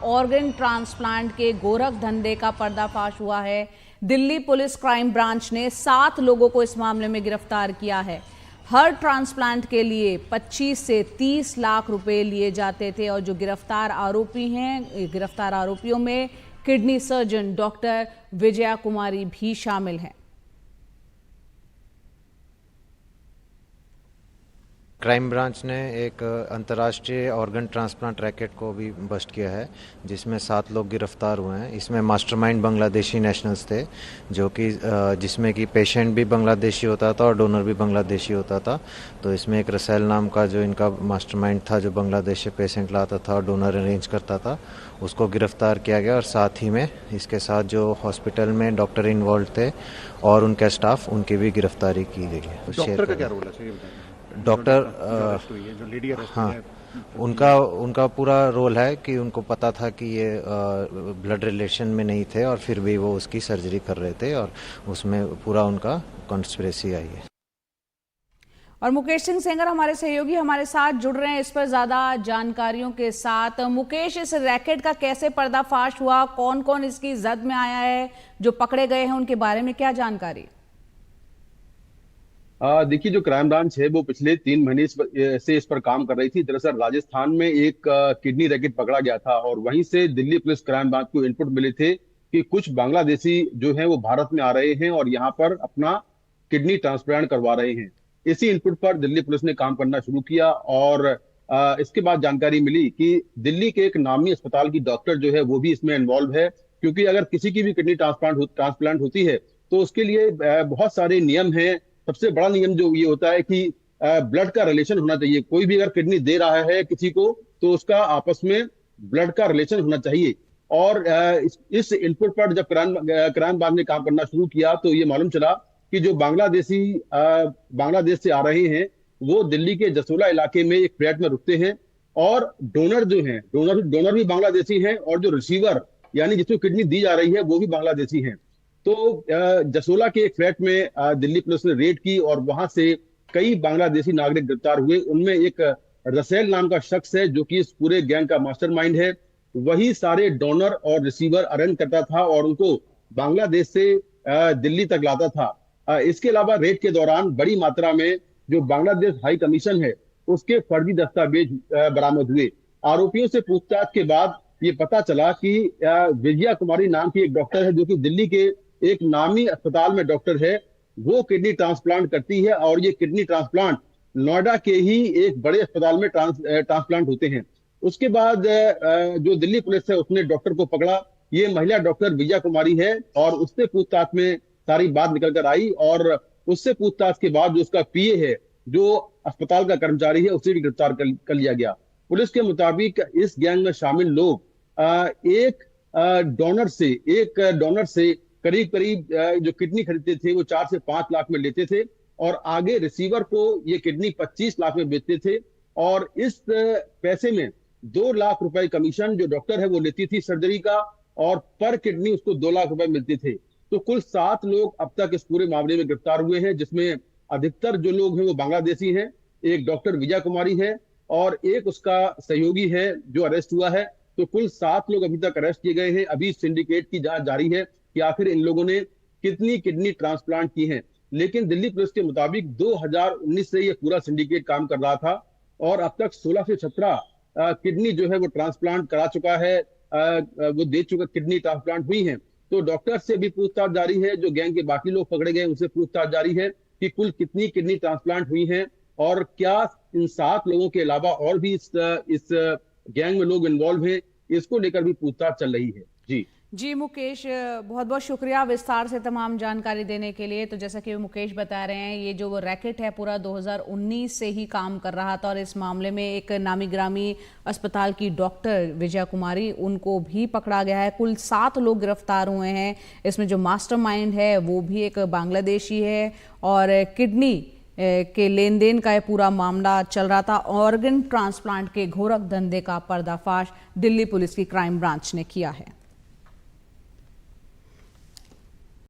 Organ transplant के गोरख धंधे का पर्दाफाश हुआ है। दिल्ली पुलिस क्राइम ब्रांच ने 7 लोगों को इस मामले में गिरफ्तार किया है। हर ट्रांसप्लांट के लिए 25 से 30 लाख रुपए लिए जाते थे और जो गिरफ्तार आरोपी हैं, गिरफ्तार आरोपियों में किडनी सर्जन डॉक्टर विजया कुमारी भी शामिल हैं। क्राइम ब्रांच ने एक अंतर्राष्ट्रीय ऑर्गन ट्रांसप्लांट रैकेट को भी बस्ट किया है, जिसमें 7 लोग गिरफ्तार हुए हैं। इसमें मास्टरमाइंड बांग्लादेशी नेशनल्स थे, जो कि जिसमें कि पेशेंट भी बांग्लादेशी होता था और डोनर भी बांग्लादेशी होता था। तो इसमें एक रसेल नाम का जो इनका मास्टरमाइंड था, जो बांग्लादेश से पेशेंट लाता था और डोनर अरेंज करता था, उसको गिरफ्तार किया गया। और साथ ही में इसके साथ जो हॉस्पिटल में डॉक्टर इन्वॉल्व थे और उनका स्टाफ, उनकी भी गिरफ्तारी की गई है। डॉक्टर का क्या रोल है? डॉक्टर जो लेडी अरेस्ट हुई है, उनका पूरा रोल है कि उनको पता था कि ये ब्लड रिलेशन में नहीं थे और फिर भी वो उसकी सर्जरी कर रहे थे और उसमें पूरा उनका कॉन्स्पिरेसी आई है। और मुकेश सिंह सेंगर हमारे सहयोगी हमारे साथ जुड़ रहे हैं इस पर ज्यादा जानकारियों के साथ। मुकेश, इस रैकेट का कैसे पर्दाफाश हुआ, कौन कौन इसकी जद में आया है, जो पकड़े गए हैं उनके बारे में क्या जानकारी? देखिए, जो क्राइम ब्रांच है वो पिछले 3 महीने से इस पर काम कर रही थी। दरअसल राजस्थान में एक किडनी रैकेट पकड़ा गया था और वहीं से दिल्ली पुलिस क्राइम ब्रांच को इनपुट मिले थे कि कुछ बांग्लादेशी जो हैं वो भारत में आ रहे हैं और यहाँ पर अपना किडनी ट्रांसप्लांट करवा रहे हैं। इसी इनपुट पर दिल्ली पुलिस ने काम करना शुरू किया और इसके बाद जानकारी मिली कि दिल्ली के एक नामी अस्पताल की डॉक्टर जो है वो भी इसमें इन्वॉल्व है, क्योंकि अगर किसी की भी किडनी ट्रांसप्लांट होती है तो उसके लिए बहुत सारे नियम हैं। सबसे बड़ा नियम जो ये होता है कि ब्लड का रिलेशन होना चाहिए। कोई भी अगर किडनी दे रहा है किसी को तो उसका आपस में ब्लड का रिलेशन होना चाहिए। और इस इनपुट पर जब क्राइम ब्रांच ने काम करना शुरू किया तो ये मालूम चला कि जो बांग्लादेशी बांग्लादेश से आ रहे हैं वो दिल्ली के जसोला इलाके में एक फ्लैट में रुकते हैं और डोनर जो हैं, डोनर भी बांग्लादेशी हैं और जो रिसीवर यानी जिसको किडनी दी जा रही है वो भी बांग्लादेशी हैं। तो जसोला के एक फ्लैट में दिल्ली पुलिस ने रेड की और वहां से कई बांग्लादेशी नागरिक गिरफ्तार हुए। उनमें एक रसेल नाम का शख्स है जो कि इस पूरे गैंग का मास्टरमाइंड है। वही सारे डोनर और रिसीवर अरेंज करता था और उनको बांग्लादेश से दिल्ली तक लाता था। इसके अलावा रेड के दौरान बड़ी मात्रा में जो बांग्लादेश हाई कमीशन है उसके फर्जी दस्तावेज बरामद हुए। आरोपियों से पूछताछ के बाद ये पता चला कि विजया कुमारी नाम की एक डॉक्टर है जो कि दिल्ली के एक नामी अस्पताल में डॉक्टर है, वो किडनी ट्रांसप्लांट करती है और ये किडनी ट्रांसप्लांट नोएडा के ही एक बड़े अस्पताल में ट्रांसप्लांट होते हैं। उसके बाद जो दिल्ली पुलिस है उसने डॉक्टर को पकड़ा। ये महिला डॉक्टर विजया कुमारी है और उससे पूछताछ में सारी बात निकल कर आई और उससे पूछताछ के बाद जो उसका पीए है, जो अस्पताल का कर्मचारी है, उसे भी गिरफ्तार कर लिया गया। पुलिस के मुताबिक इस गैंग में शामिल लोग एक डोनर से करीब जो किडनी खरीदते थे वो 4 से 5 लाख में लेते थे और आगे रिसीवर को ये किडनी 25 लाख में बेचते थे और इस पैसे में 2 लाख रुपए कमीशन जो डॉक्टर है वो लेती थी सर्जरी का और पर किडनी उसको 2 लाख रुपए मिलते थे। तो कुल 7 लोग अब तक इस पूरे मामले में गिरफ्तार हुए हैं, जिसमें अधिकतर जो लोग हैं वो बांग्लादेशी हैं। एक डॉक्टर विजया कुमारी है और एक उसका सहयोगी है जो अरेस्ट हुआ है। तो कुल 7 लोग अभी तक अरेस्ट किए गए हैं। अभी सिंडिकेट की जांच जारी है कि आखिर इन लोगों ने कितनी किडनी ट्रांसप्लांट की हैं। लेकिन दिल्ली पुलिस के मुताबिक 2019 से ये पूरा सिंडिकेट काम कर रहा था और अब तक 16 से 17 किडनी जो है वो ट्रांसप्लांट करा चुका है, वो दे चुका, किडनी ट्रांसप्लांट हुई हैं। तो डॉक्टर से भी पूछताछ जारी है। जो गैंग के बाकी लोग पकड़े गए उनसे पूछताछ जारी है कि कुल कितनी किडनी ट्रांसप्लांट हुई हैं और क्या इन 7 लोगों के अलावा और भी इस गैंग में लोग इन्वॉल्व हैं, इसको लेकर भी पूछताछ चल रही है। जी मुकेश, बहुत बहुत शुक्रिया विस्तार से तमाम जानकारी देने के लिए। तो जैसा कि मुकेश बता रहे हैं, ये जो रैकेट है पूरा 2019 से ही काम कर रहा था और इस मामले में एक नामी ग्रामी अस्पताल की डॉक्टर विजया कुमारी, उनको भी पकड़ा गया है। कुल 7 लोग गिरफ्तार हुए हैं। इसमें जो मास्टरमाइंड है वो भी एक बांग्लादेशी है और किडनी के लेन देन का ये पूरा मामला चल रहा था। ऑर्गन ट्रांसप्लांट के गोरख धंधे का पर्दाफाश दिल्ली पुलिस की क्राइम ब्रांच ने किया है।